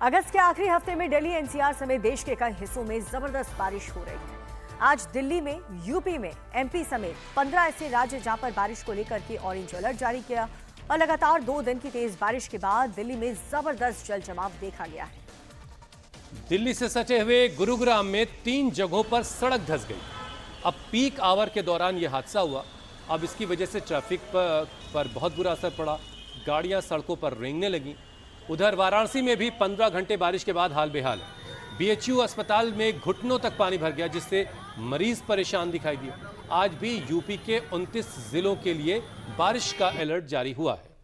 अगस्त के आखिरी हफ्ते में दिल्ली एनसीआर समेत देश के कई हिस्सों में जबरदस्त बारिश हो रही है। आज दिल्ली में, यूपी में, एमपी समेत 15 ऐसे राज्य जहां पर बारिश को लेकर के ऑरेंज अलर्ट जारी किया और लगातार 2 दिन की तेज बारिश के बाद दिल्ली में जबरदस्त जल जमाव देखा गया है। दिल्ली से सटे हुए गुरुग्राम में 3 जगहों पर सड़क धंस गई। अब पीक आवर के दौरान यह हादसा हुआ। अब इसकी वजह से ट्रैफिक पर बहुत बुरा असर पड़ा। गाड़ियां सड़कों पर रेंगने लगीं। उधर वाराणसी में भी 15 घंटे बारिश के बाद हाल बेहाल है। बीएचयू अस्पताल में घुटनों तक पानी भर गया, जिससे मरीज परेशान दिखाई दिए। आज भी यूपी के 29 जिलों के लिए बारिश का अलर्ट जारी हुआ है।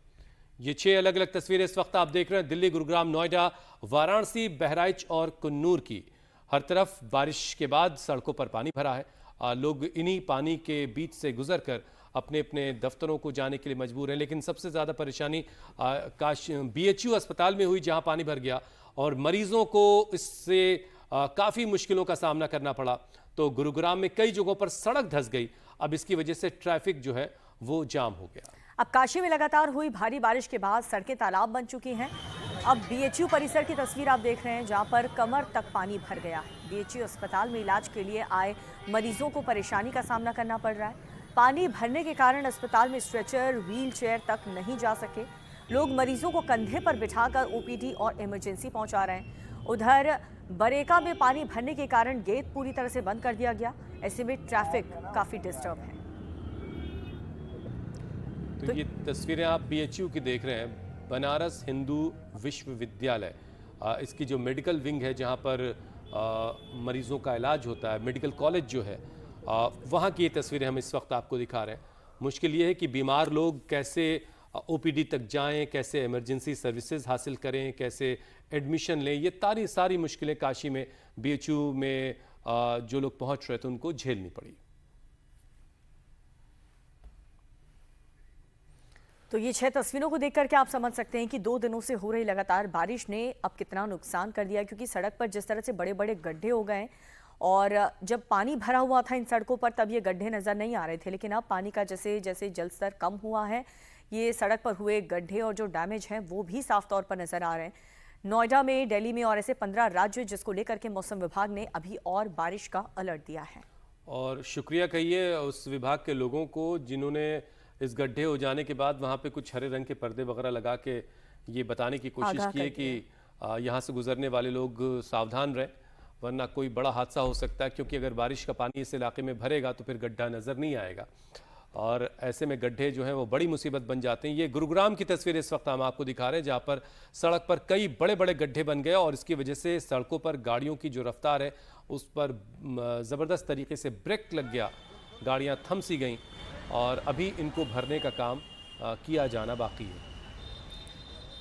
ये 6 अलग अलग तस्वीरें इस वक्त आप देख रहे हैं, दिल्ली, गुरुग्राम, नोएडा, वाराणसी, बहराइच और कुन्नूर की। हर तरफ बारिश के बाद सड़कों पर पानी भरा है। लोग इन्हीं पानी के बीच से गुजरकर अपने अपने दफ्तरों को जाने के लिए मजबूर हैं। लेकिन सबसे ज़्यादा परेशानी बीएचयू अस्पताल में हुई, जहां पानी भर गया और मरीजों को इससे काफ़ी मुश्किलों का सामना करना पड़ा। तो गुरुग्राम में कई जगहों पर सड़क धंस गई। अब इसकी वजह से ट्रैफिक जो है वो जाम हो गया। अब काशी में लगातार हुई भारी बारिश के बाद सड़कें तालाब बन चुकी हैं। अब बीएचयू परिसर की तस्वीर आप देख रहे हैं, जहां पर कमर तक पानी भर गया है। बीएचयू अस्पताल में इलाज के लिए आए मरीजों को परेशानी का सामना करना पड़ रहा है। पानी भरने के कारण अस्पताल में स्ट्रेचर, व्हील चेयर तक नहीं जा सके। लोग मरीजों को कंधे पर बिठाकर ओपीडी और इमरजेंसी पहुंचा रहे हैं। उधर बरेका में पानी भरने के कारण गेट पूरी तरह से बंद कर दिया गया। ऐसे में ट्रैफिक काफी डिस्टर्ब है। तो ये तस्वीरें आप बीएचयू की देख रहे हैं, बनारस हिंदू विश्वविद्यालय। इसकी जो मेडिकल विंग है, जहाँ पर मरीजों का इलाज होता है, मेडिकल कॉलेज जो है, वहाँ की ये तस्वीरें हम इस वक्त आपको दिखा रहे हैं। मुश्किल ये है कि बीमार लोग कैसे ओपीडी तक जाएं, कैसे इमरजेंसी सर्विसेज हासिल करें, कैसे एडमिशन लें। ये सारी मुश्किलें काशी में बीएचयू में जो लोग पहुंच रहे थे उनको झेलनी पड़ी। तो ये 6 तस्वीरों को देख करके आप समझ सकते हैं कि 2 दिनों से हो रही लगातार बारिश ने अब कितना नुकसान कर दिया, क्योंकि सड़क पर जिस तरह से बड़े बड़े गड्ढे हो गए और जब पानी भरा हुआ था इन सड़कों पर तब ये गड्ढे नजर नहीं आ रहे थे। लेकिन अब पानी का जैसे जैसे जल स्तर कम हुआ है, ये सड़क पर हुए गड्ढे और जो डैमेज हैं वो भी साफ तौर पर नजर आ रहे हैं। नोएडा में, दिल्ली में और ऐसे 15 राज्य, जिसको लेकर के मौसम विभाग ने अभी और बारिश का अलर्ट दिया है। और शुक्रिया कहिए उस विभाग के लोगों को जिन्होंने इस गड्ढे हो जाने के बाद वहाँ पे कुछ हरे रंग के पर्दे वगैरह लगा के ये बताने की कोशिश की है कि यहाँ से गुजरने वाले लोग सावधान रहें, वरना कोई बड़ा हादसा हो सकता है। क्योंकि अगर बारिश का पानी इस इलाके में भरेगा तो फिर गड्ढा नज़र नहीं आएगा और ऐसे में गड्ढे जो हैं वो बड़ी मुसीबत बन जाते हैं। ये गुरुग्राम की तस्वीर इस वक्त हम आपको दिखा रहे हैं, जहाँ पर सड़क पर कई बड़े बड़े गड्ढे बन गए और इसकी वजह से सड़कों पर गाड़ियों की जो रफ्तार है उस पर ज़बरदस्त तरीके से ब्रेक लग गया। गाड़ियाँ थम सी गईं और अभी इनको भरने का काम किया जाना बाकी है।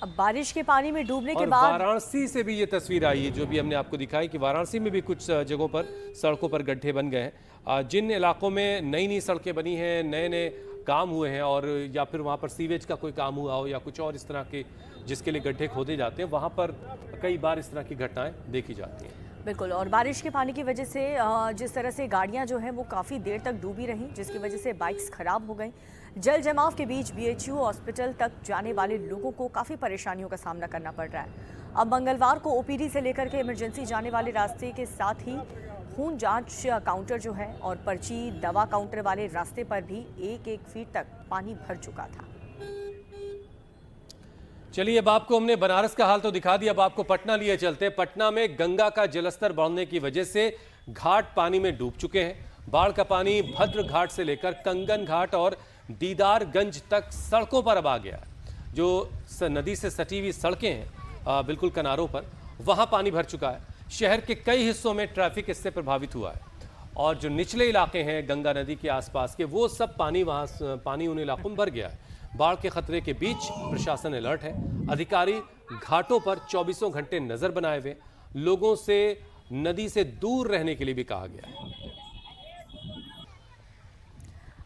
अब बारिश के पानी में डूबने के बाद वाराणसी से भी ये तस्वीर आई है जो भी हमने आपको दिखाई कि वाराणसी में भी कुछ जगहों पर सड़कों पर गड्ढे बन गए हैं। जिन इलाकों में नई नई सड़कें बनी हैं, नए नए काम हुए हैं और या फिर वहाँ पर सीवेज का कोई काम हुआ हो या कुछ और इस तरह के जिसके लिए गड्ढे खोदे जाते हैं, वहाँ पर कई बार इस तरह की घटनाएं देखी जाती हैं। बिल्कुल, और बारिश के पानी की वजह से जिस तरह से गाड़ियां जो हैं वो काफ़ी देर तक डूबी रहीं, जिसकी वजह से बाइक्स खराब हो गई। जल जमाव के बीच बीएचयू हॉस्पिटल तक जाने वाले लोगों को काफ़ी परेशानियों का सामना करना पड़ रहा है। अब मंगलवार को ओपीडी से लेकर के इमरजेंसी जाने वाले रास्ते के साथ ही खून जांच काउंटर जो है और पर्ची दवा काउंटर वाले रास्ते पर भी 1-1 फीट तक पानी भर चुका था। चलिए, अब आपको हमने बनारस का हाल तो दिखा दिया, अब आपको पटना लिए चलते हैं। पटना में गंगा का जलस्तर बढ़ने की वजह से घाट पानी में डूब चुके हैं। बाढ़ का पानी भद्र घाट से लेकर कंगन घाट और दीदारगंज तक सड़कों पर अब आ गया है। जो नदी से सटी हुई सड़कें हैं बिल्कुल किनारों पर, वहां पानी भर चुका है। शहर के कई हिस्सों में ट्रैफिक इससे प्रभावित हुआ है और जो निचले इलाके हैं गंगा नदी के आसपास के, वो सब पानी उन इलाकों में भर गया है। बाढ़ के खतरे के बीच प्रशासन अलर्ट है। अधिकारी घाटों पर 24 घंटे नजर बनाए हुए, लोगों से नदी से दूर रहने के लिए भी कहा गया है।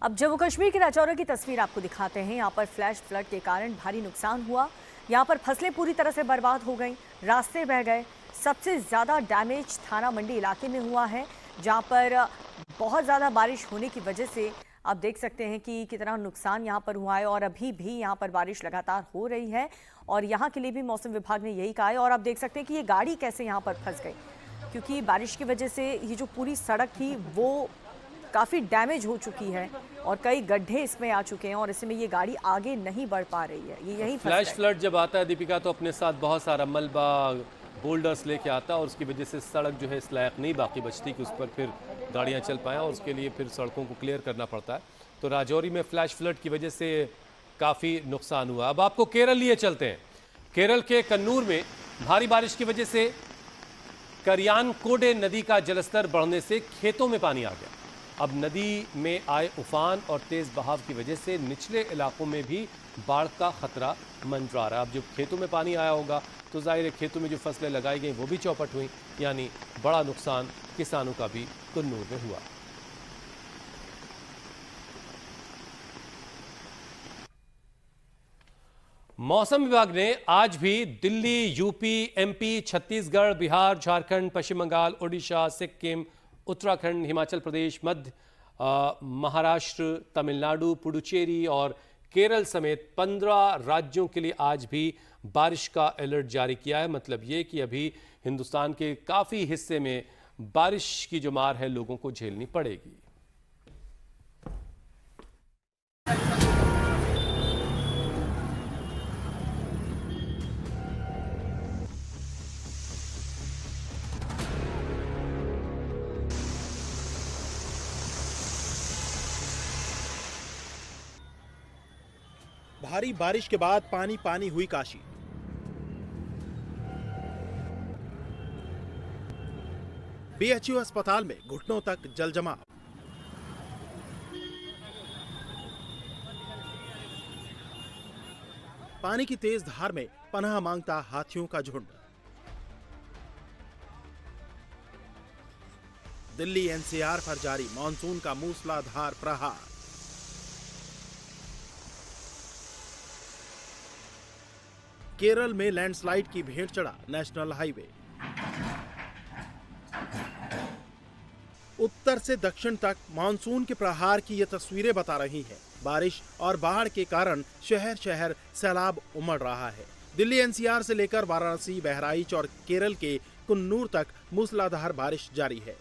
अब जम्मू कश्मीर के राजौरी की तस्वीर आपको दिखाते हैं। यहाँ पर फ्लैश फ्लड के कारण भारी नुकसान हुआ। यहाँ पर फसलें पूरी तरह से बर्बाद हो गई, रास्ते बह गए। सबसे ज्यादा डैमेज थाना मंडी इलाके में हुआ है, जहाँ पर बहुत ज़्यादा बारिश होने की वजह से आप देख सकते हैं कि कितना नुकसान यहाँ पर हुआ है और अभी भी यहाँ पर बारिश लगातार हो रही है और यहाँ के लिए भी मौसम विभाग ने यही कहा है। और आप देख सकते हैं कि ये गाड़ी कैसे यहाँ पर फंस गई, क्योंकि बारिश की वजह से ये जो पूरी सड़क थी वो काफ़ी डैमेज हो चुकी है और कई गड्ढे इसमें आ चुके हैं और इसमें ये गाड़ी आगे नहीं बढ़ पा रही है, ये यहीं फंस फ्लैश गई। फ्लड जब आता है दीपिका तो अपने साथ बहुत सारा मलबा बोल्डर्स लेके आता है और उसकी वजह से सड़क जो है इस लायक नहीं बाकी बचती कि उस पर फिर गाड़ियां चल पाएँ और उसके लिए फिर सड़कों को क्लियर करना पड़ता है। तो राजौरी में फ्लैश फ्लड की वजह से काफ़ी नुकसान हुआ। अब आपको केरल लिए चलते हैं। केरल के कन्नूर में भारी बारिश की वजह से करियानकोडे नदी का जलस्तर बढ़ने से खेतों में पानी आ गया। अब नदी में आए उफान और तेज बहाव की वजह से निचले इलाकों में भी बाढ़ का खतरा मंडरा रहा है। अब जब खेतों में पानी आया होगा तो जाहिर है खेतों में जो फसलें लगाई गई वो भी चौपट हुई, यानी बड़ा नुकसान किसानों का भी कन्नूर में हुआ। मौसम विभाग ने आज भी दिल्ली, यूपी, एमपी, छत्तीसगढ़, बिहार, झारखंड, पश्चिम बंगाल, ओडिशा, सिक्किम, उत्तराखंड, हिमाचल प्रदेश, मध्य महाराष्ट्र, तमिलनाडु, पुडुचेरी और केरल समेत 15 राज्यों के लिए आज भी बारिश का अलर्ट जारी किया है। मतलब ये कि अभी हिंदुस्तान के काफ़ी हिस्से में बारिश की जो मार है लोगों को झेलनी पड़ेगी। भारी बारिश के बाद पानी पानी हुई काशी। बीएचयू अस्पताल में घुटनों तक जल जमाव। पानी की तेज धार में पनाह मांगता हाथियों का झुंड। दिल्ली एनसीआर पर जारी मॉनसून का मूसलाधार प्रहार। केरल में लैंडस्लाइड की भेंट चढ़ा नेशनल हाईवे। उत्तर से दक्षिण तक मानसून के प्रहार की ये तस्वीरें बता रही हैं। बारिश और बाढ़ के कारण शहर शहर सैलाब उमड़ रहा है। दिल्ली एनसीआर से लेकर वाराणसी, बहराइच और केरल के कुन्नूर तक मूसलाधार बारिश जारी है।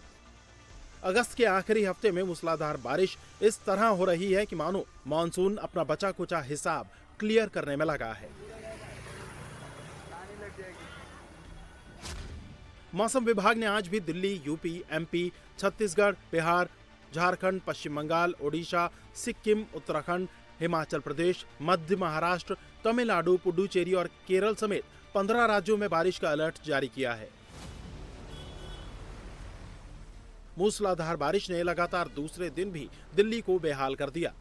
अगस्त के आखिरी हफ्ते में मूसलाधार बारिश इस तरह हो रही है कि मानो मानसून अपना बचा कुचा हिसाब क्लियर करने में लगा है। मौसम विभाग ने आज भी दिल्ली, यूपी, एमपी, छत्तीसगढ़, बिहार, झारखंड, पश्चिम बंगाल, ओडिशा, सिक्किम, उत्तराखंड, हिमाचल प्रदेश, मध्य महाराष्ट्र, तमिलनाडु, पुडुचेरी और केरल समेत 15 राज्यों में बारिश का अलर्ट जारी किया है। मूसलाधार बारिश ने लगातार दूसरे दिन भी दिल्ली को बेहाल कर दिया।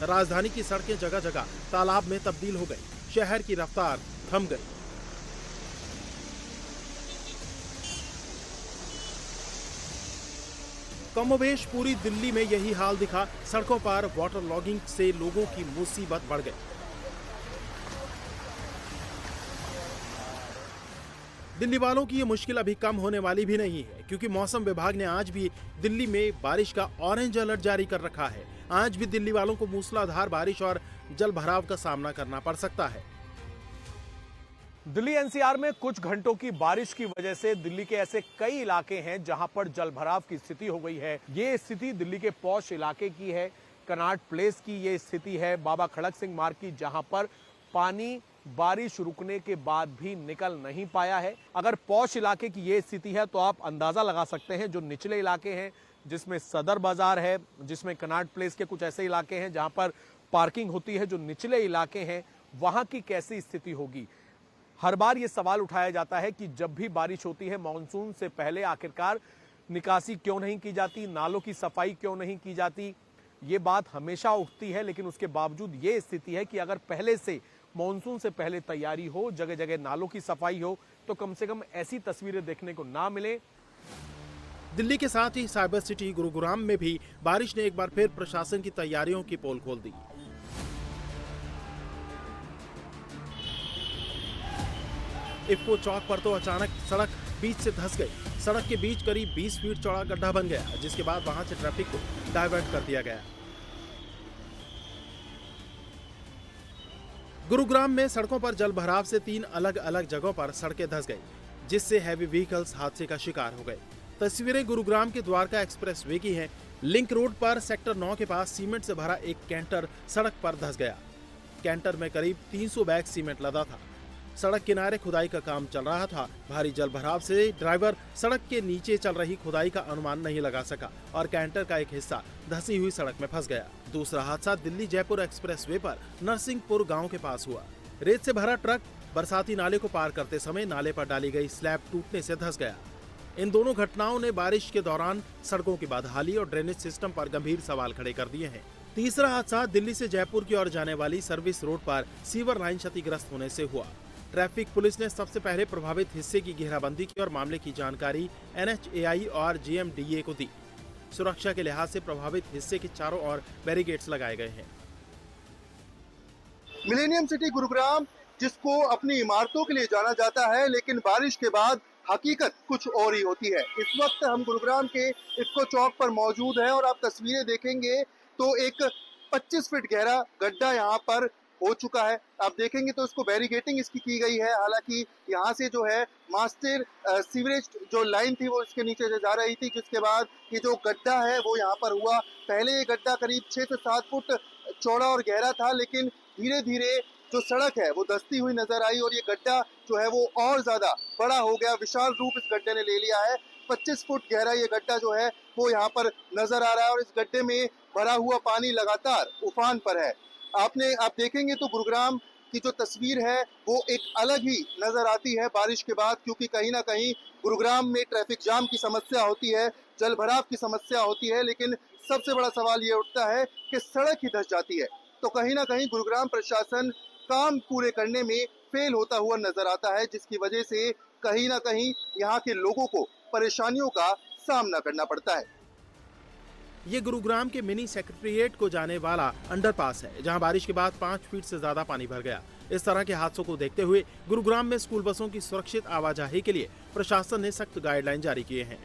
राजधानी की सड़कें जगह जगह तालाब में तब्दील हो गई। शहर की रफ्तार थम गई। कमोबेश पूरी दिल्ली में यही हाल दिखा। सड़कों पर वाटर लॉगिंग से लोगों की मुसीबत बढ़ गई। दिल्ली वालों की ये मुश्किल अभी कम होने वाली भी नहीं है, क्योंकि मौसम विभाग ने आज भी दिल्ली में बारिश का ऑरेंज अलर्ट जारी कर रखा है। आज भी दिल्ली वालों को मूसलाधार बारिश और जल भराव का सामना करना पड़ सकता है। दिल्ली एनसीआर में कुछ घंटों की बारिश की वजह से दिल्ली के ऐसे कई इलाके हैं जहां पर जल भराव की स्थिति हो गई है। ये स्थिति दिल्ली के पौष इलाके की है, कनॉट प्लेस की ये स्थिति है, बाबा खड़क सिंह मार्ग की, जहां पर पानी बारिश रुकने के बाद भी निकल नहीं पाया है। अगर पौष इलाके की ये स्थिति है तो आप अंदाजा लगा सकते हैं जो निचले इलाके हैं, जिसमें सदर बाजार है, जिसमें कनॉट प्लेस के कुछ ऐसे इलाके हैं जहां पर पार्किंग होती है, जो निचले इलाके हैं वहां की कैसी स्थिति होगी। हर बार ये सवाल उठाया जाता है कि जब भी बारिश होती है मानसून से पहले आखिरकार निकासी क्यों नहीं की जाती, नालों की सफाई क्यों नहीं की जाती। ये बात हमेशा उठती है, लेकिन उसके बावजूद ये स्थिति है कि अगर पहले से मानसून से पहले तैयारी हो, जगह जगह नालों की सफाई हो, तो कम से कम ऐसी तस्वीरें देखने को ना मिले। दिल्ली के साथ ही साइबर सिटी गुरुग्राम में भी बारिश ने एक बार फिर प्रशासन की तैयारियों की पोल खोल दी। इफ्को चौक पर तो अचानक सड़क बीच से धंस गई। सड़क के बीच करीब 20 फीट चौड़ा गड्ढा बन गया, जिसके बाद वहां से ट्रैफिक को डाइवर्ट कर दिया गया। गुरुग्राम में सड़कों पर जल भराव से 3 अलग अलग जगहों पर सड़कें धंस गई, जिससे हैवी व्हीकल्स हादसे का शिकार हो गए। तस्वीरें गुरुग्राम के द्वारका एक्सप्रेसवे की हैं। लिंक रोड पर सेक्टर 9 के पास सीमेंट से भरा एक कैंटर सड़क पर धंस गया। कैंटर में करीब 300 बैग सीमेंट लदा था। सड़क किनारे खुदाई का काम चल रहा था। भारी जल भराव से ड्राइवर सड़क के नीचे चल रही खुदाई का अनुमान नहीं लगा सका और कैंटर का एक हिस्सा धंसी हुई सड़क में फंस गया। दूसरा हादसा दिल्ली जयपुर एक्सप्रेसवे पर नरसिंहपुर गांव के पास हुआ। रेत से भरा ट्रक बरसाती नाले को पार करते समय नाले पर डाली गई स्लैब टूटने से धंस गया। इन दोनों घटनाओं ने बारिश के दौरान सड़कों की बदहाली और ड्रेनेज सिस्टम पर गंभीर सवाल खड़े कर दिए हैं। तीसरा हादसा दिल्ली से जयपुर की ओर जाने वाली सर्विस रोड पर सीवर लाइन क्षतिग्रस्त होने से हुआ। ट्रैफिक पुलिस ने सबसे पहले प्रभावित हिस्से की घेराबंदी की और मामले की जानकारी NHAI और GMDA को दी। सुरक्षा के लिहाज से प्रभावित हिस्से के चारों ओर बैरिकेड्स लगाए गए हैं। मिलेनियम सिटी गुरुग्राम, जिसको अपनी इमारतों के लिए जाना जाता है, लेकिन बारिश के बाद हकीकत कुछ और ही होती है। इस वक्त हम गुरुग्राम के इफ्को चौक पर मौजूद हैं और आप तस्वीरें देखेंगे तो एक 25 फीट गहरा गड्ढा यहाँ पर हो चुका है। आप देखेंगे तो इसको बैरिकेटिंग इसकी की गई है। हालांकि यहाँ से जो है मास्टर सीवरेज जो लाइन थी वो इसके नीचे से जा रही थी, जिसके बाद ये जो गड्ढा है वो यहाँ पर हुआ। पहले ये गड्ढा करीब 6 से 7 फुट चौड़ा और गहरा था, लेकिन धीरे धीरे जो सड़क है वो धंसती हुई नजर आई और ये गड्ढा जो है वो और ज्यादा बड़ा हो गया। विशाल रूप इस गड्ढे ने ले लिया है। 25 फुट गहरा ये गड्ढा जो है वो यहाँ पर नजर आ रहा है और इस गड्ढे में भरा हुआ पानी लगातार उफान पर है। आप देखेंगे तो गुरुग्राम की जो तस्वीर है वो एक अलग ही नजर आती है बारिश के बाद, क्योंकि कहीं ना कहीं गुरुग्राम में ट्रैफिक जाम की समस्या होती है, जल भराव की समस्या होती है, लेकिन सबसे बड़ा सवाल ये उठता है कि सड़क ही धंस जाती है। तो कहीं ना कहीं गुरुग्राम प्रशासन काम पूरे करने में फेल होता हुआ नजर आता है, जिसकी वजह से कहीं ना कहीं यहाँ के लोगों को परेशानियों का सामना करना पड़ता है। ये गुरुग्राम के मिनी सेक्रेटेरिएट को जाने वाला अंडरपास है, जहां बारिश के बाद 5 फीट से ज्यादा पानी भर गया। इस तरह के हादसों को देखते हुए गुरुग्राम में स्कूल बसों की सुरक्षित आवाजाही के लिए प्रशासन ने सख्त गाइडलाइन जारी किए हैं,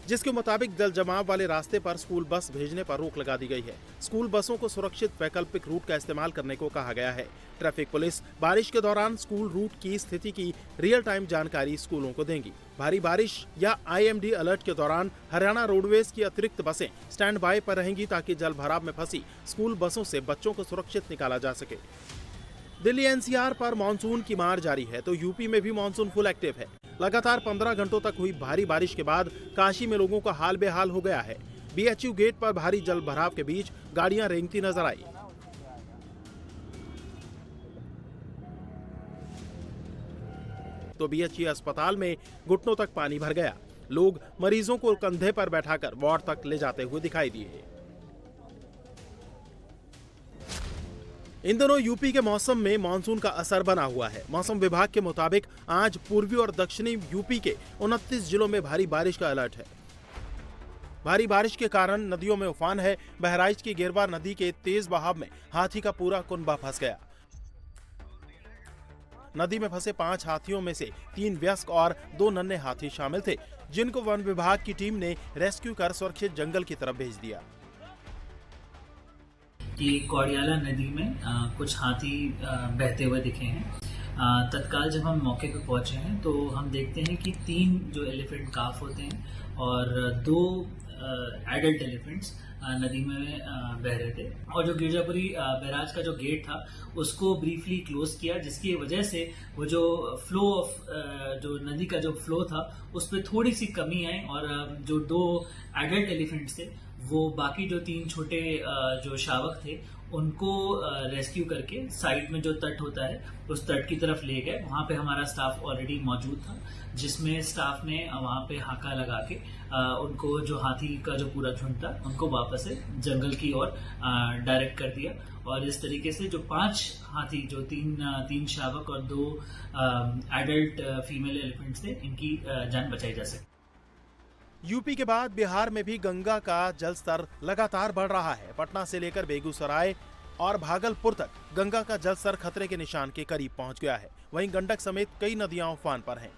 जिसके मुताबिक जल जमाव वाले रास्ते पर स्कूल बस भेजने पर रोक लगा दी गई है। स्कूल बसों को सुरक्षित वैकल्पिक रूट का इस्तेमाल करने को कहा गया है। ट्रैफिक पुलिस बारिश के दौरान स्कूल रूट की स्थिति की रियल टाइम जानकारी स्कूलों को देंगी। भारी बारिश या IMD अलर्ट के दौरान हरियाणा रोडवेज की अतिरिक्त बसें स्टैंड बाय पर रहेंगी, ताकि जल भराव में फंसी स्कूल बसों से बच्चों को सुरक्षित निकाला जा सके। दिल्ली NCR पर मानसून की मार जारी है तो यूपी में भी मानसून फुल एक्टिव है। लगातार 15 घंटों तक हुई भारी बारिश के बाद काशी में लोगों का हाल बेहाल हो गया है। BHU गेट पर भारी जल भराव के बीच गाड़ियां रेंगती नजर आई। तो BHU अस्पताल में घुटनों तक पानी भर गया। लोग मरीजों को कंधे पर बैठाकर वार्ड तक ले जाते हुए दिखाई दिए। इन दिनों यूपी के मौसम में मानसून का असर बना हुआ है। मौसम विभाग के मुताबिक आज पूर्वी और दक्षिणी यूपी के 29 जिलों में भारी बारिश का अलर्ट है। भारी बारिश के कारण नदियों में उफान है। बहराइच की गेरवा नदी के तेज बहाव में हाथी का पूरा कुनबा फंस गया। नदी में फंसे 5 हाथियों में से 3 वयस्क और 2 नन्हे हाथी शामिल थे, जिनको वन विभाग की टीम ने रेस्क्यू कर सुरक्षित जंगल की तरफ भेज दिया। कि कौड़ियाला नदी में कुछ हाथी बहते हुए दिखे हैं। तत्काल जब हम मौके पर पहुंचे हैं तो हम देखते हैं कि 3 जो एलिफेंट काफ होते हैं और 2 एडल्ट एलिफेंट्स नदी में बह रहे थे, और जो गिरजापुरी बैराज का जो गेट था उसको ब्रीफली क्लोज किया, जिसकी वजह से वो जो फ्लो ऑफ जो नदी का जो फ्लो था उस पर थोड़ी सी कमी आई और जो 2 एडल्ट एलिफेंट्स थे वो बाकी जो 3 छोटे जो शावक थे उनको रेस्क्यू करके साइड में जो तट होता है उस तट की तरफ ले गए। वहाँ पे हमारा स्टाफ ऑलरेडी मौजूद था, जिसमें स्टाफ ने वहाँ पे हाका लगा के उनको जो हाथी का जो पूरा झुंड था उनको वापस से जंगल की ओर डायरेक्ट कर दिया। और इस तरीके से जो 5 हाथी जो 3 शावक और 2 एडल्ट फीमेल एलिफेंट्स थे, इनकी जान बचाई जा सकी। यूपी के बाद बिहार में भी गंगा का जलस्तर लगातार बढ़ रहा है। पटना से लेकर बेगूसराय और भागलपुर तक गंगा का जलस्तर खतरे के निशान के करीब पहुंच गया है। वहीं गंडक समेत कई नदियां उफान पर हैं।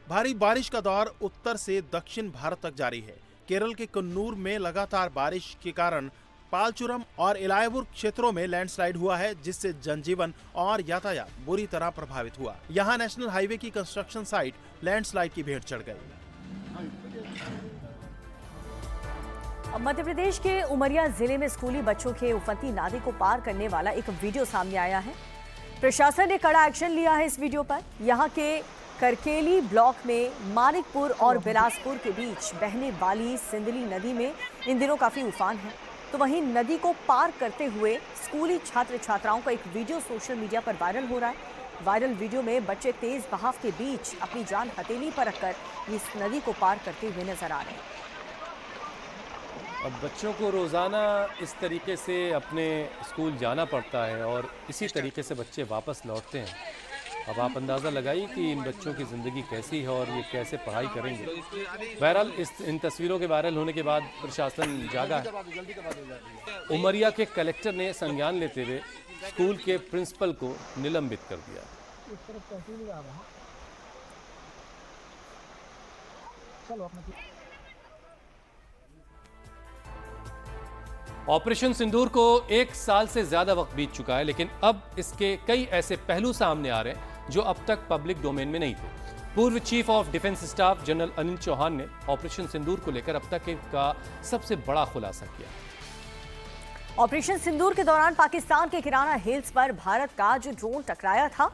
भारी बारिश का दौर उत्तर से दक्षिण भारत तक जारी है। केरल के कन्नूर में लगातार बारिश के कारण पालचुरम और इलायपुर क्षेत्रों में लैंडस्लाइड हुआ है, जिससे जनजीवन और यातायात बुरी तरह प्रभावित हुआ। यहां नेशनल हाईवे की कंस्ट्रक्शन साइट लैंडस्लाइड की भेंट चढ़ गई। अब मध्य प्रदेश के उमरिया जिले में स्कूली बच्चों के उफनती नाले को पार करने वाला एक वीडियो सामने आया है। प्रशासन ने कड़ा एक्शन लिया है इस वीडियो पर। यहाँ के करकेली ब्लॉक में मानिकपुर और बिलासपुर के बीच बहने वाली सिंदली नदी में इन दिनों काफी उफान है, तो वहीं नदी को पार करते हुए स्कूली छात्र छात्राओं का एक वीडियो सोशल मीडिया पर वायरल हो रहा है। वायरल वीडियो में बच्चे तेज बहाव के बीच अपनी जान हथेली पर रखकर इस नदी को पार करते हुए नजर आ रहे हैं। अब बच्चों को रोज़ाना इस तरीके से अपने स्कूल जाना पड़ता है और इसी तरीके से बच्चे वापस लौटते हैं। अब आप अंदाज़ा लगाइए कि इन बच्चों की ज़िंदगी कैसी है और ये कैसे पढ़ाई करेंगे। बहरहाल इन तस्वीरों के वायरल होने के बाद प्रशासन जागा है। उमरिया के कलेक्टर ने संज्ञान लेते हुए स्कूल के प्रिंसिपल को निलंबित कर दिया। ऑपरेशन सिंदूर को 1 साल से ज्यादा वक्त बीत चुका है, लेकिन अब इसके कई ऐसे पहलू सामने आ रहे हैं जो अब तक पब्लिक डोमेन में नहीं थे। पूर्व chief of defence staff general Anil Chauhan ने ऑपरेशन सिंदूर को लेकर अब तक का सबसे बड़ा खुलासा किया। ऑपरेशन सिंदूर के दौरान पाकिस्तान के किराना हिल्स पर भारत का जो ड्रोन टकराया था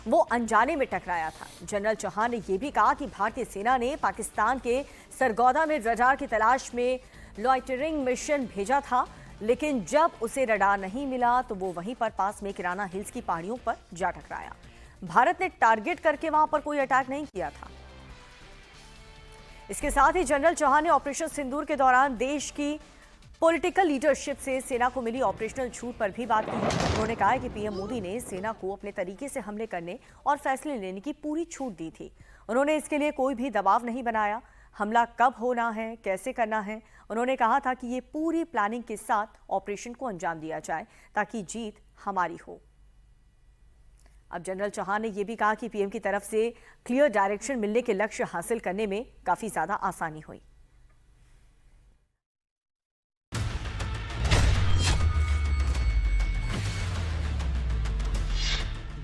वो अनजाने में टकराया था। जनरल चौहान ने यह भी कहा कि भारतीय सेना ने पाकिस्तान के सरगोदा में रडार की तलाश में लॉइटरिंग मिशन भेजा था, लेकिन जब उसे रडार नहीं मिला तो वो वहीं पर पास में किराना हिल्स की पहाड़ियों पर जा टकराया। भारत ने टारगेट करके वहां पर कोई अटैक नहीं किया था। इसके साथ ही जनरल चौहान ने ऑपरेशन सिंदूर के दौरान देश की पॉलिटिकल लीडरशिप से सेना को मिली ऑपरेशनल छूट पर भी बात की है। उन्होंने कहा है कि पीएम मोदी ने सेना को अपने तरीके से हमले करने और फैसले लेने की पूरी छूट दी थी। उन्होंने इसके लिए कोई भी दबाव नहीं बनाया। हमला कब होना है, कैसे करना है, उन्होंने कहा था कि ये पूरी प्लानिंग के साथ ऑपरेशन को अंजाम दिया जाए ताकि जीत हमारी हो। अब जनरल चौहान ने यह भी कहा कि पीएम की तरफ से क्लियर डायरेक्शन मिलने के लक्ष्य हासिल करने में काफी ज्यादा आसानी हुई।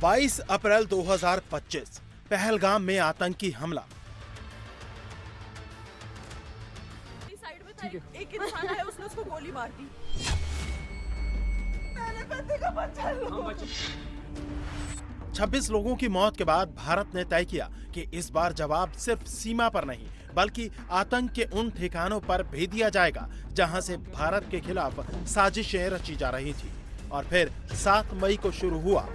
बाईस अप्रैल 2025 पहलगाम में आतंकी हमला। एक इंसान आया, उसने उसको गोली मार दी। पहले बंदे का बचा लो। 26 लोगों की मौत के बाद भारत ने तय किया कि इस बार जवाब सिर्फ सीमा पर नहीं बल्कि आतंक के उन ठिकानों पर भी दिया जाएगा जहां से भारत के खिलाफ साजिशें रची जा रही थी। और फिर 7 मई को शुरू हुआ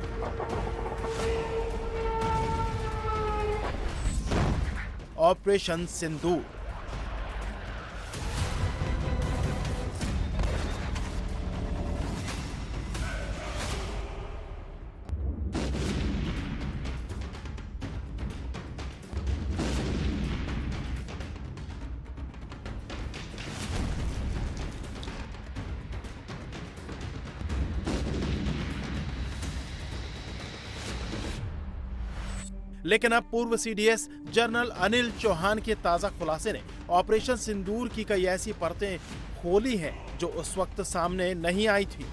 ऑपरेशन सिंदूर। लेकिन अब पूर्व सीडीएस जनरल अनिल चौहान के ताजा खुलासे ने ऑपरेशन सिंदूर की कई ऐसी परतें खोली हैं जो उस वक्त सामने नहीं आई थी।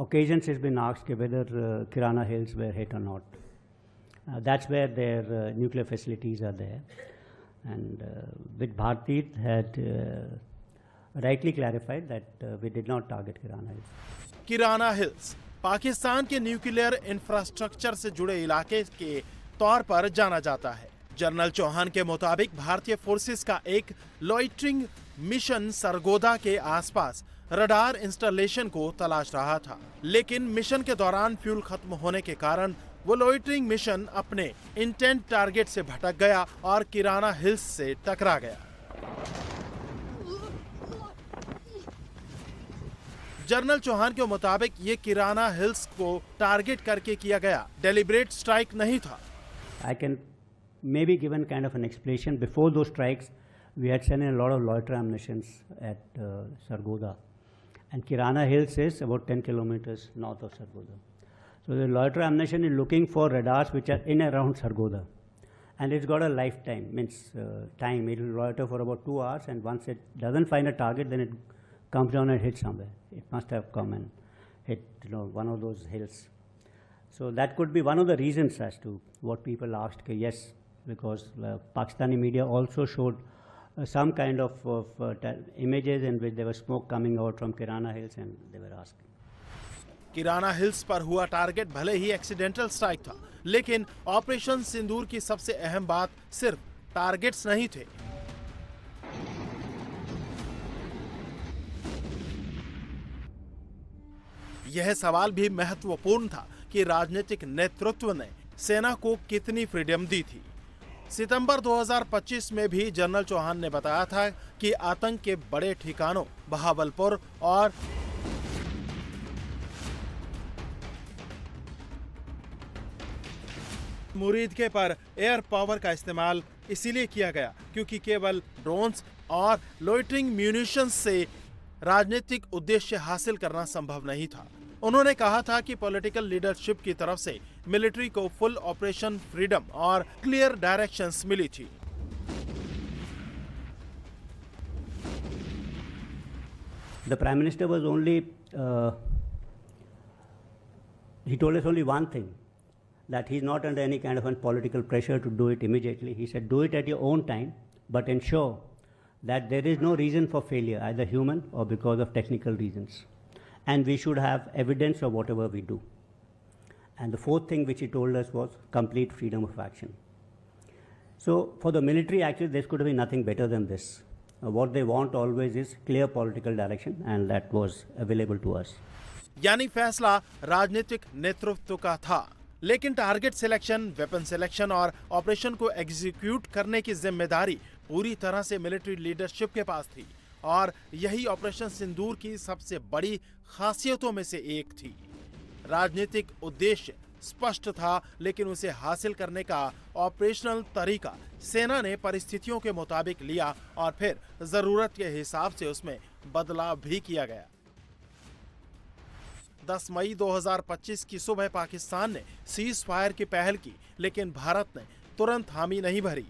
Occasions has been asked whether Kirana Hills were hit or not. That's where their nuclear facilities are there. And with Bharti had rightly clarified that we did not target Kirana Hills. Kirana hills Pakistan के nuclear infrastructure से जुड़े इलाके के तौर पर जाना जाता है। जनरल चौहान के मुताबिक भारतीय फोर्सेस का एक लॉइटरिंग मिशन सरगोदा के आसपास रडार इंस्टॉलेशन को तलाश रहा था, लेकिन मिशन के दौरान फ्यूल खत्म होने के कारण वो लॉइटरिंग मिशन अपने इंटेंट टारगेट से भटक गया और किराना हिल्स से टकरा गया। जनरल चौहान के मुताबिक ये किराना हिल्स को टारगेट करके किया गया डेलिब्रेट स्ट्राइक नहीं था। I can maybe given kind of an explanation before those strikes we had sent in a lot of loiter ammunitions at Sargodha. And Kirana Hills is about 10 kilometers north of Sargodha. So the loiter ammunition is looking for radars which are in around Sargodha. And it's got a lifetime, means time. It will loiter for about 2 hours, and once it doesn't find a target, then it comes down and hits somewhere. It must have come and hit, one of those hills. So that could be one of the reasons as to what people asked. Yes, because Pakistani media also showed some kind of images in which there was smoke coming out from Kirana Hills, and they were asking. Kirana hills पर हुआ target भले ही accidental strike था, लेकिन operation सिंदूर की सबसे अहम बात सिर्फ टारगेट्स नहीं थे। यह सवाल भी महत्वपूर्ण था कि राजनीतिक नेतृत्व ने सेना को कितनी फ्रीडम दी थी। सितंबर 2025 में भी जनरल चौहान ने बताया था कि आतंक के बड़े ठिकानों बहावलपुर और मुरीदके पर एयर पावर का इस्तेमाल इसीलिए किया गया क्योंकि केवल ड्रोन्स और लोइटरिंग म्यूनिशंस से राजनीतिक उद्देश्य हासिल करना संभव नहीं था। उन्होंने कहा था कि पॉलिटिकल लीडरशिप की तरफ से मिलिट्री को फुल ऑपरेशन फ्रीडम और क्लियर डायरेक्शंस मिली थी। The Prime Minister was only, he told us only one thing, that he's not under any kind of a political pressure to do it immediately. He said, do it at your own time, but ensure that there is no reason for failure, either human or because of technical reasons. And we should have evidence of whatever we do. And the fourth thing which he told us was complete freedom of action. So for the military, actually, there could be nothing better than this. What they want always is clear political direction, and that was available to us. यानी फैसला राजनीतिक नेतृत्व का था, लेकिन target selection, weapon selection और operation को execute करने की जिम्मेदारी पूरी तरह से मिलिट्री लीडरशिप के पास थी। और यही ऑपरेशन सिंदूर की सबसे बड़ी खासियतों में से एक थी। राजनीतिक उद्देश्य स्पष्ट था, लेकिन उसे हासिल करने का ऑपरेशनल तरीका सेना ने परिस्थितियों के मुताबिक लिया और फिर जरूरत के हिसाब से उसमें बदलाव भी किया गया। 10 मई 2025 की सुबह पाकिस्तान ने सीज फायर की पहल की, लेकिन भारत ने तुरंत हामी नहीं भरी।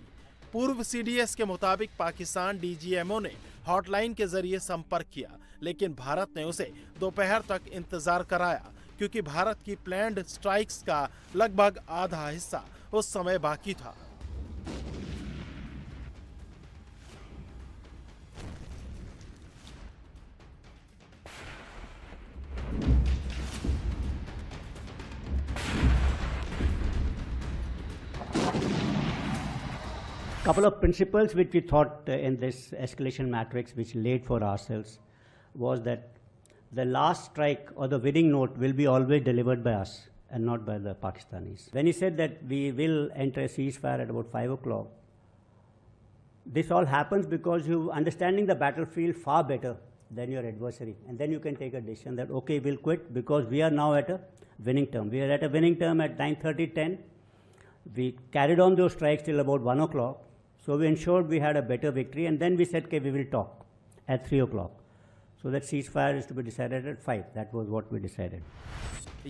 पूर्व सीडीएस के मुताबिक पाकिस्तान डीजीएमओ ने हॉटलाइन के जरिए संपर्क किया, लेकिन भारत ने उसे दोपहर तक इंतजार कराया क्योंकि भारत की प्लान्ड स्ट्राइक्स का लगभग आधा हिस्सा उस समय बाकी था। Couple of principles which we thought in this escalation matrix, which laid for ourselves, was that the last strike or the winning note will be always delivered by us and not by the Pakistanis. When he said that we will enter a ceasefire at about 5 o'clock, this all happens because you're understanding the battlefield far better than your adversary, and then you can take a decision that, okay, we'll quit because we are now at a winning term. We are at a winning term at 9:30, 10. We carried on those strikes till about 1 o'clock. So we ensured we had a better victory, and then we said, okay, we will talk at 3 o'clock. So that ceasefire is to be decided at 5. That was what we decided.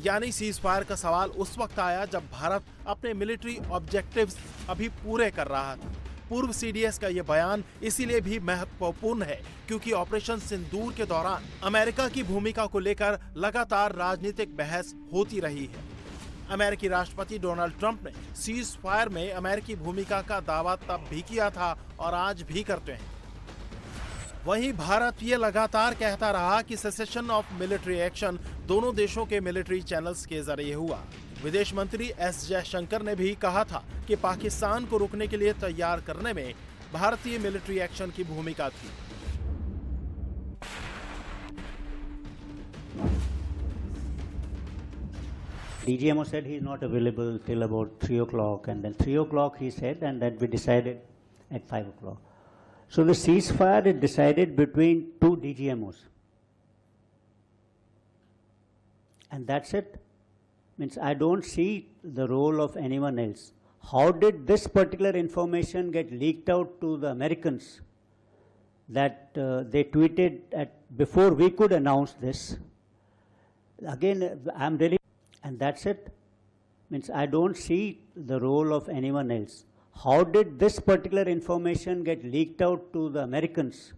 यानी cease fire का सवाल उस वक्त आया जब भारत अपने military objectives अभी पूरे कर रहा था। पूर्व सीडीएस का ये बयान इसीलिए भी महत्वपूर्ण है क्योंकि ऑपरेशन सिंदूर के दौरान अमेरिका की भूमिका को लेकर लगातार राजनीतिक बहस होती रही है। अमेरिकी राष्ट्रपति डोनाल्ड ट्रंप ने सीज फायर में अमेरिकी भूमिका का दावा तब भी किया था और आज भी करते हैं। वहीं भारत ये लगातार कहता रहा कि सेसेशन ऑफ मिलिट्री एक्शन दोनों देशों के मिलिट्री चैनल्स के जरिए हुआ। विदेश मंत्री एस जयशंकर ने भी कहा था कि पाकिस्तान को रोकने के लिए तैयार करने में भारतीय मिलिट्री एक्शन की भूमिका थी। DGMO said he's not available till about 3 o'clock, and then 3 o'clock he said, and then we decided at 5 o'clock. So the ceasefire is decided between two DGMOs. And that's it. Means I don't see the role of anyone else. How did this particular information get leaked out to the Americans that they tweeted before we could announce this. Again, I'm really, and that's it. Means I don't see the role of anyone else. How did this particular information get leaked out to the Americans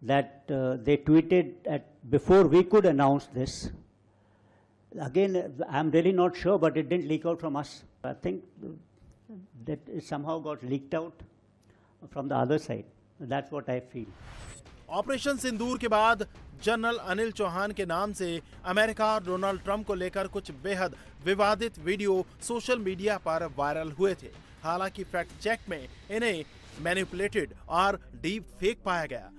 that they tweeted before we could announce this? Again, I'm really not sure, but it didn't leak out from us. I think that it somehow got leaked out from the other side. That's what I feel. Operation Sindoor के बाद general Anil Chauhan के नाम से America और Donald Trump को लेकर कुछ बेहद विवादित वीडियो सोशल मीडिया पर वायरल हुए थे। हालांकि फैक्ट चेक में इन्हें मैनिपुलेटेड और डीप फेक पाया गया।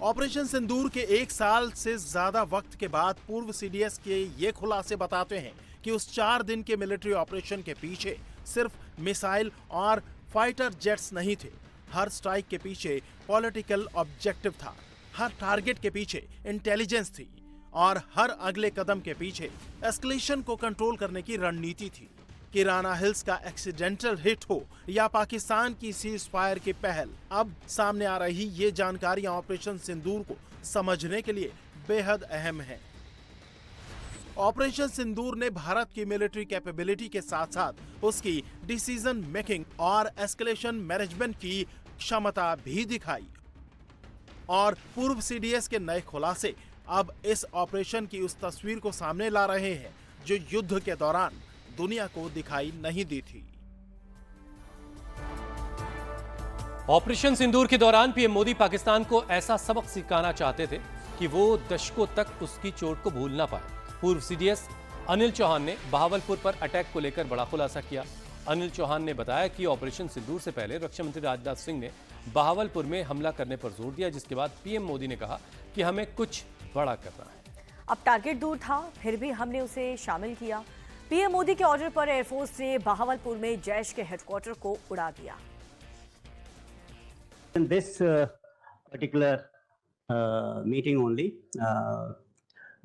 ऑपरेशन सिंदूर के 1 साल से ज्यादा वक्त के बाद पूर्व सीडीएस के ये खुलासे बताते हैं कि उस 4 दिन के मिलिट्री ऑपरेशन के पीछे सिर्फ मिसाइल और फाइटर जेट्स नहीं थे। हर स्ट्राइक के पीछे पॉलिटिकल ऑब्जेक्टिव था, हर टारगेट के पीछे इंटेलिजेंस थी और हर अगले कदम के पीछे एस्केलेशन को कंट्रोल करने की रणनीति थी। किराना हिल्स का एक्सीडेंटल हिट हो या पाकिस्तान की सीज फायर की पहल, अब सामने आ रही ये जानकारियां ऑपरेशन सिंदूर को समझने के लिए बेहद अहम है। ऑपरेशन सिंदूर ने भारत की मिलिट्री कैपेबिलिटी के साथ साथ उसकी डिसीजन मेकिंग और एस्केलेशन मैनेजमेंट की क्षमता भी दिखाई और पूर्व सीडीएस के नए खुलासे अब इस ऑपरेशन की उस तस्वीर को सामने ला रहे हैं जो युद्ध के दौरान दुनिया को दिखाई नहीं दी थी। ऑपरेशन सिंदूर के दौरान पीएम मोदी पाकिस्तान को ऐसा सबक सिखाना चाहते थे कि वो दशकों तक उसकी चोट को भूल ना पाए। पूर्व सीडीएस अनिल चौहान ने बहावलपुर पर अटैक को लेकर बड़ा खुलासा किया। अनिल चौहान ने बताया कि ऑपरेशन सिंदूर से पहले रक्षा मंत्री राजनाथ सिंह ने बहावलपुर में हमला करने पर जोर दिया, जिसके बाद पीएम मोदी ने कहा कि हमें कुछ बड़ा करना है। अब टारगेट दूर था, फिर भी हमने उसे शामिल किया। पीएम मोदी के ऑर्डर पर एयरफोर्स ने बहावलपुर में जैश के हेडक्वार्टर को उड़ा दिया। In this particular meeting only,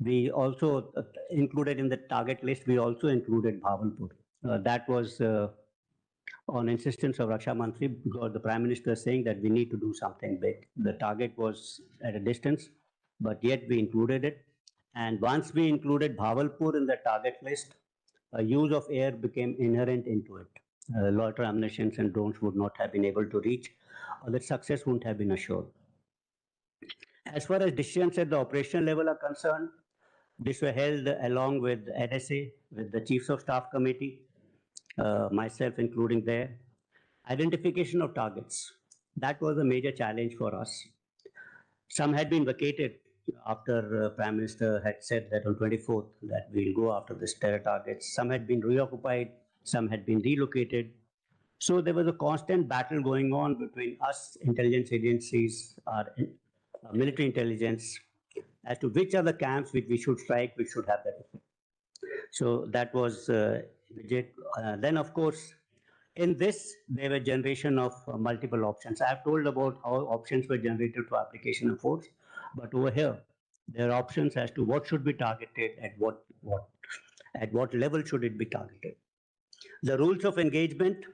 we also included in the target list, we also included Bhavalpur. That was on insistence of Raksha Mantri, because the Prime Minister is saying that we need to do something big. The target was at a distance, but yet we included it. And once we included Bhavalpur in the target list, use of air became inherent into it. Loiter ammunitions and drones would not have been able to reach, or that success wouldn't have been assured. As far as decisions at the operational level are concerned, these were held along with NSA, with the Chiefs of Staff Committee, myself including there. Identification of targets, that was a major challenge for us. Some had been vacated after Prime Minister had said that on 24th that we'll go after this terror targets. Some had been reoccupied, some had been relocated. So there was a constant battle going on between us, intelligence agencies, our military intelligence, as to which are the camps which we should strike, which should have that effect. So that was legit. Then, of course, in this, there were generation of multiple options. I have told about how options were generated for application of force, but over here, there are options as to what should be targeted, at what level should it be targeted. The rules of engagement,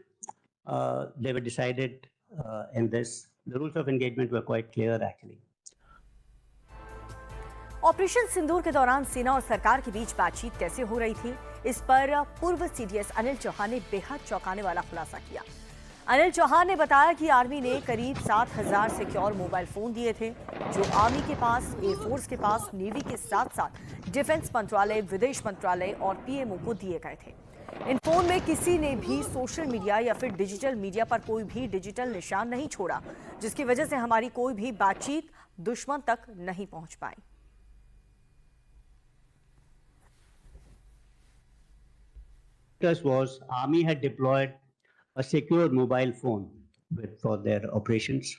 they were decided in this. The rules of engagement were quite clear, actually. Operation Sindoor के दौरान सेना और सरकार के बीच बातचीत कैसे हो रही थी, इस पर पूर्व सीडीएस अनिल चौहान ने बेहद चौंकाने वाला खुलासा किया। अनिल चौहान ने बताया कि आर्मी ने करीब 7,000 सिक्योर मोबाइल फोन दिए थे, जो आर्मी के पास, एयरफोर्स के पास, नेवी के साथ साथ डिफेंस मंत्रालय, विदेश मंत्रालय और पीएमओ को दिए गए थे। इन फोन में किसी ने भी सोशल मीडिया या फिर डिजिटल मीडिया पर कोई भी डिजिटल निशान नहीं छोड़ा, जिसकी वजह से हमारी कोई भी बातचीत दुश्मन तक नहीं पहुंच पाई। Was Army had deployed a secure mobile phone for their operations,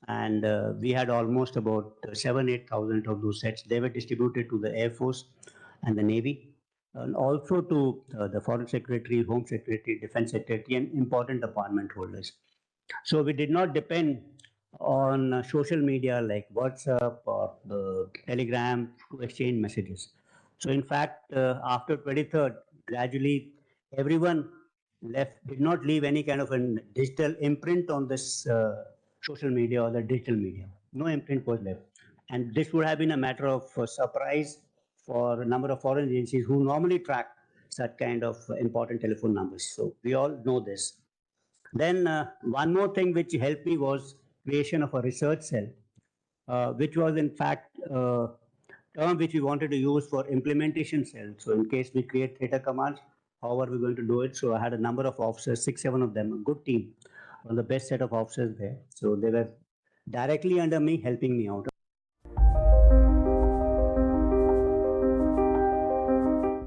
and we had almost about 7,000-8,000 of those sets. They were distributed to the Air Force and the Navy, and also to the Foreign Secretary, Home Secretary, Defense Secretary, and important department holders. So we did not depend on social media like WhatsApp or the Telegram to exchange messages. So in fact, after 23rd, gradually everyone did not leave any kind of a digital imprint on this social media or the digital media. No imprint was left. And this would have been a matter of surprise for a number of foreign agencies who normally track such kind of important telephone numbers. So we all know this. Then one more thing which helped me was creation of a research cell, which was in fact a term which we wanted to use for implementation cell. So in case we create theta commands, how are we going to do it? So I had a number of officers, 6-7 of them, a good team, one of the best set of officers there. So they were directly under me, helping me out.